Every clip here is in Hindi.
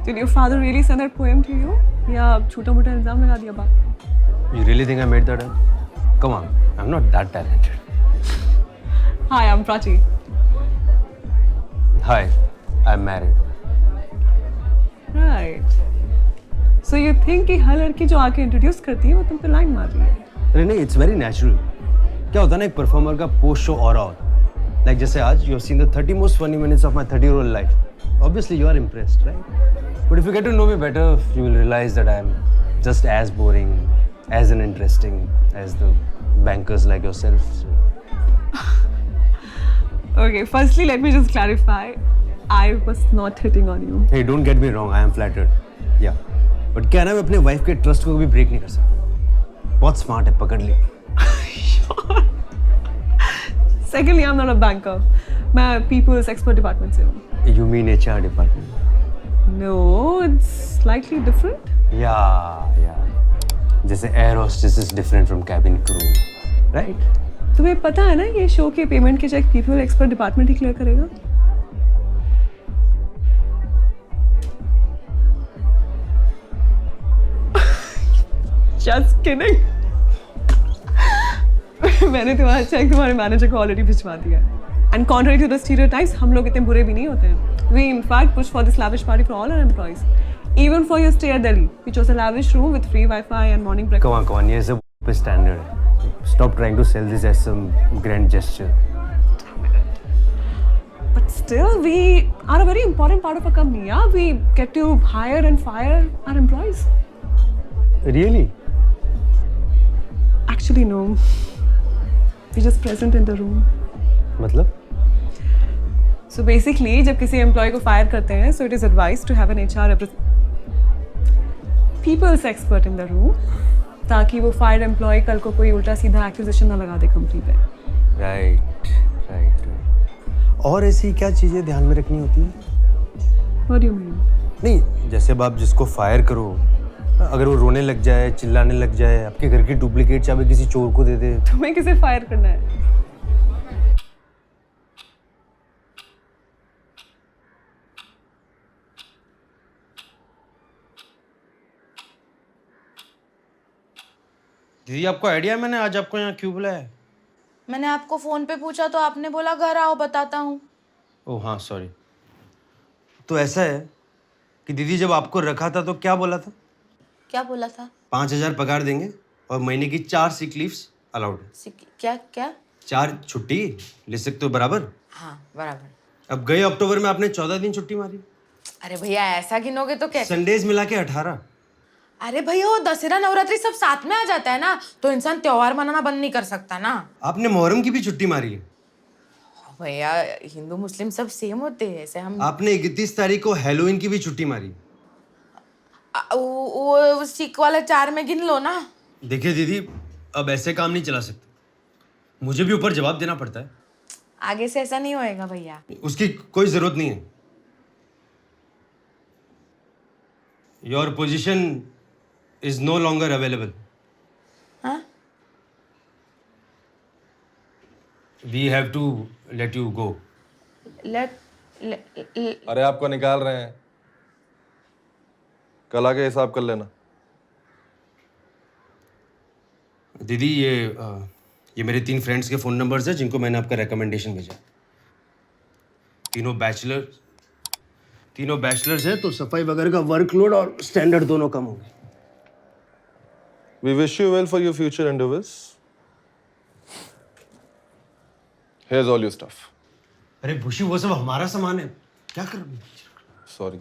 Did your father really send that poem to you? या छोटा मोटा इल्जाम लगा दिया बाप पे? You really think I made that up? Come on, I'm not that talented. Hi, I'm Prachi. Hi, I'm married. Right. So you think कि हर लड़की जो आके इंट्रोड्यूस करती है वो तुम पे लाइन मार रही है? अरे नहीं, it's very natural. क्या होता है ना एक परफॉर्मर का पोस्ट शो ऑरा होता है. Like जैसे आज you have seen the 30 most funny minutes of my 30-year-old life. Obviously you are impressed, right? But if you get to know me better, you will realize that I am just as boring, as uninteresting as the bankers like yourself. So. Okay, firstly, let me just clarify. I was not hitting on you. Hey, don't get me wrong, I am flattered. Yeah. But क्या है ना मैं अपने वाइफ के ट्रस्ट को कभी ब्रेक नहीं कर सकता. बहुत स्मार्ट है, पकड़ ली. Secondly, I'm not a banker. मैं people's expert department से हूँ. You mean HR department? No, it's slightly different. Yeah. जैसे air hostess is different from cabin crew, right? तुम्हें पता है ना ये शो के पेमेंट के चेक पीपल एक्सपर्ट डिपार्टमेंट ही क्लियर करेगा? Just kidding. मैंने तुम्हारा चेक तुम्हारे मैनेजर को ऑलरेडी भिजवा दिया है. And contrary to the stereotypes, हम लोग इतने बुरे भी नहीं होते हैं. We in fact push for this lavish party for all our employees. Even for your stay at Delhi, we chose a lavish room with free Wi-Fi and morning breakfast. Come on, ये सब standard है. Stop trying to sell this as some grand gesture. But still, we are a very important part of our company. Yeah, we get to hire and fire our employees. Really? Actually, no. We're just present in the room. मतलब? So basically, जब किसी employee को fire करते हैं, so it is advised to have an HR people's expert in the room, ताकि वो fired employee कल को कोई उल्टा सीधा accusation ना लगा दे company पे. Right. और ऐसी क्या चीजें ध्यान में रखनी होती हैं? What do you mean? नहीं, जैसे अब आप जिसको फायर करो, अगर वो रोने लग जाए, चिल्लाने लग जाए, आपके घर की डुप्लीकेट चाबी किसी चोर को दे दे, तुम्हें किसे फायर करना है? दीदी आपको आइडिया है मैंने आज आपको यहाँ क्यों बुलाया है? मैंने आपको फोन पे पूछा तो आपने बोला घर आओ बताता हूँ. ओह हाँ सॉरी. तो ऐसा है कि दीदी जब आपको रखा था तो क्या बोला था? क्या बोला था? 5,000 पगार देंगे और महीने की 4 सिक लीव्स अलाउड है. क्या? 4 छुट्टी ले सकते हो बराबर? हाँ बराबर. अब गए अक्टूबर में आपने 14 दिन छुट्टी मारी. अरे भैया ऐसा गिनोगे तो कैसे? संडेज मिला के 18. अरे भैया वो दशहरा नवरात्रि सब साथ में आ जाता है ना, तो इंसान त्योहार मनाना बंद नहीं कर सकता ना. आपने मुहर्रम की भी छुट्टी मारी है. भैया हिंदू मुस्लिम सब सेम होते हैं ऐसे. हम आपने 31 तारीख को हैलोवीन की भी छुट्टी मारी. वो सिक वाले 4 में गिन लो ना. देखिए दीदी अब ऐसे काम नहीं चला सकते. मुझे भी ऊपर जवाब देना पड़ता है. आगे से ऐसा नहीं होएगा भैया. उसकी कोई जरूरत नहीं है. Your position is no longer available. हाँ? We have to let you go. अरे आपको निकाल रहे हैं, कल आके हिसाब कर लेना. दीदी ये मेरे 3 फ्रेंड्स के फ़ोन नंबर्स हैं जिनको मैंने आपका रिकमेंडेशन भेजा. तीनों बैचलर्स हैं तो सफाई वगैरह का वर्कलोड और स्टैंडर्ड दोनों कम होंगे. We wish you well for your future endeavors. Here's all your stuff. अरे भूषी वो सब हमारा सामान है, क्या कर रही है? Sorry.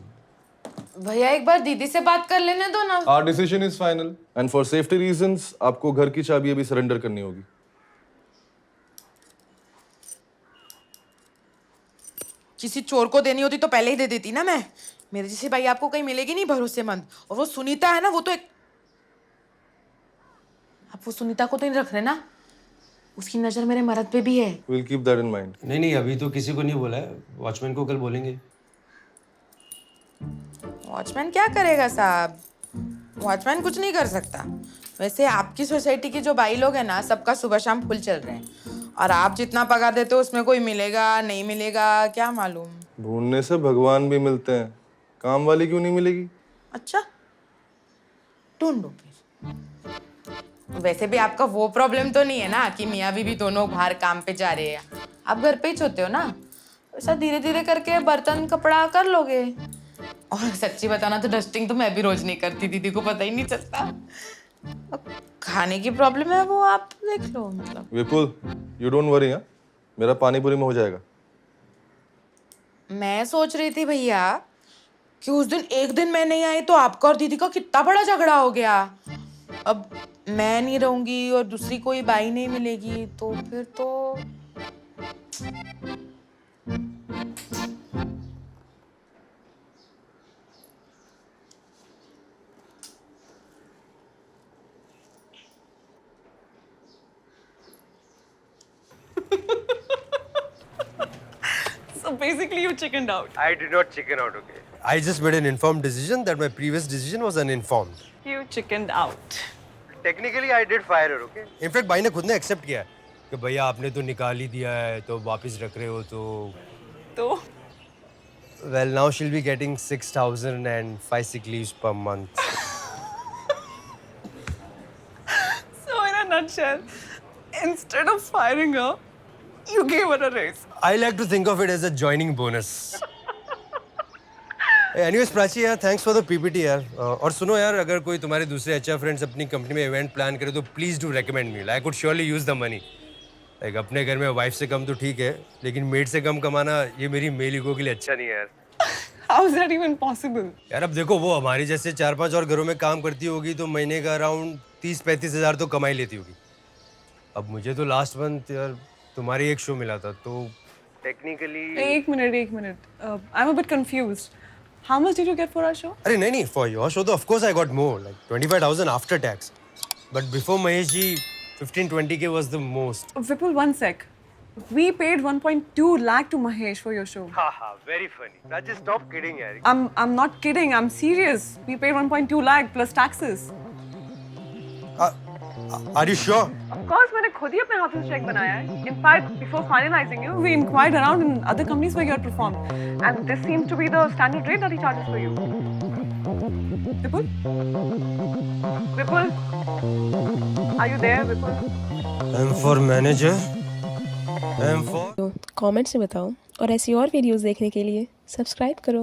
भैया एक बार दीदी से बात कर लेने दो ना. Our decision is final and for safety reasons आपको घर की चाबी अभी सरेंडर करनी होगी. किसी चोर को देनी होती तो पहले ही दे देती ना मैं. मेरे जैसी भाई आपको कहीं मिलेगी नहीं भरोसेमंद. और वो सुनीता है ना, वो तो एक, आप वो सुनीता को तो नहीं रख रहे ना. उसकी नजर मेरे मर्द पे भी है. We'll keep that in mind. नहीं अभी तो किसी को नहीं बोला है. वॉचमैन को कल बोलेंगे. वॉचमैन क्या करेगा साहब? वॉचमैन कुछ नहीं कर सकता. वैसे आपकी सोसाइटी के जो भाई लोग हैं ना, सबका सुबह शाम फुल चल रहे हैं. और आप जितना पगार देते हो उसमें कोई मिलेगा नहीं मिलेगा क्या मालूम. ढूंढने से भगवान भी मिलते हैं. काम वाली क्यों नहीं मिलेगी? अच्छा, ढूंढो फिर। वैसे भी आपका वो प्रॉब्लम तो नहीं है ना कि मियाँ बीवी दोनों बाहर काम पे जा रहे हैं, आप घर पे ही सोते हो ना, ऐसा धीरे धीरे करके बर्तन कपड़ा कर लोगे। और सच्ची बताना तो डस्टिंग तो मैं भी रोज नहीं करती, दीदी को पता ही नहीं चलता। अब खाने की प्रॉब्लम है वो आप देख लो। मतलब विपुल, यू डोंट वरी, हाँ, मेरा पानी पूरी में हो जाएगा। मैं सोच रही थी भैया कि उस दिन एक दिन मैं नहीं आई तो आपका और दीदी का कितना बड़ा झगड़ा हो गया। अब मैं नहीं रहूंगी और दूसरी कोई बाई नहीं मिलेगी तो फिर तो So basically, you chickened out. I did not chicken out, okay? I just made an informed decision that my previous decision was uninformed. You chickened out. Technically, I did fire her, okay? In fact, भाई ने खुद ने accept किया है कि भैया आपने तो निकाल ही दिया है, तो वापस रख रहे हो तो. So, Well, now she'll be getting 6,005 sick leaves per month. so in a nutshell, instead of firing her, you gave her a raise. I like to think of it as a joining bonus. Anyways, Prachi यार, thanks for the PPT यार. और सुनो यार, अगर कोई तुम्हारे दूसरे HR friends अपनी कंपनी में इवेंट प्लान करे तो please do recommend me. I could surely use the money. Like अपने घर में वाइफ से कम तो ठीक है, लेकिन मेड से कम कमाना ये मेरी मेल ईगो के लिए अच्छा नहीं है यार. How is that even possible? यार अब देखो, वो हमारी जैसे 4-5 और घरों में काम करती होगी तो महीने का अराउंड 30-35 हज़ार तो कमाई लेती होगी. अब मुझे तो लास्ट मंथ यार तुम्हारी एक शो मिला था तो टेक्निकली. एक minute. I'm a bit confused. How much did you get for our show? अरे नहीं, for your show तो of course I got more, like 25,000 after tax. But before Mahesh ji, 15-20K was the most. Vipul, one sec. We paid 1.2 lakh to Mahesh for your show. Haha, very funny. Rajesh, stop kidding यार. I'm not kidding. I'm serious. We paid 1.2 lakh plus taxes. Are you sure? Of course, मैंने खुद ही अपने हाथों से चेक बनाया है. In fact, before finalizing you, we inquired around in other companies where you had performed, and this seems to be the standard rate that he charges for you. Vipul? Vipul? Are you there, Vipul? I'm for manager. I'm for. Comments में बताओ और ऐसी और वीडियोस देखने के लिए सब्सक्राइब करो.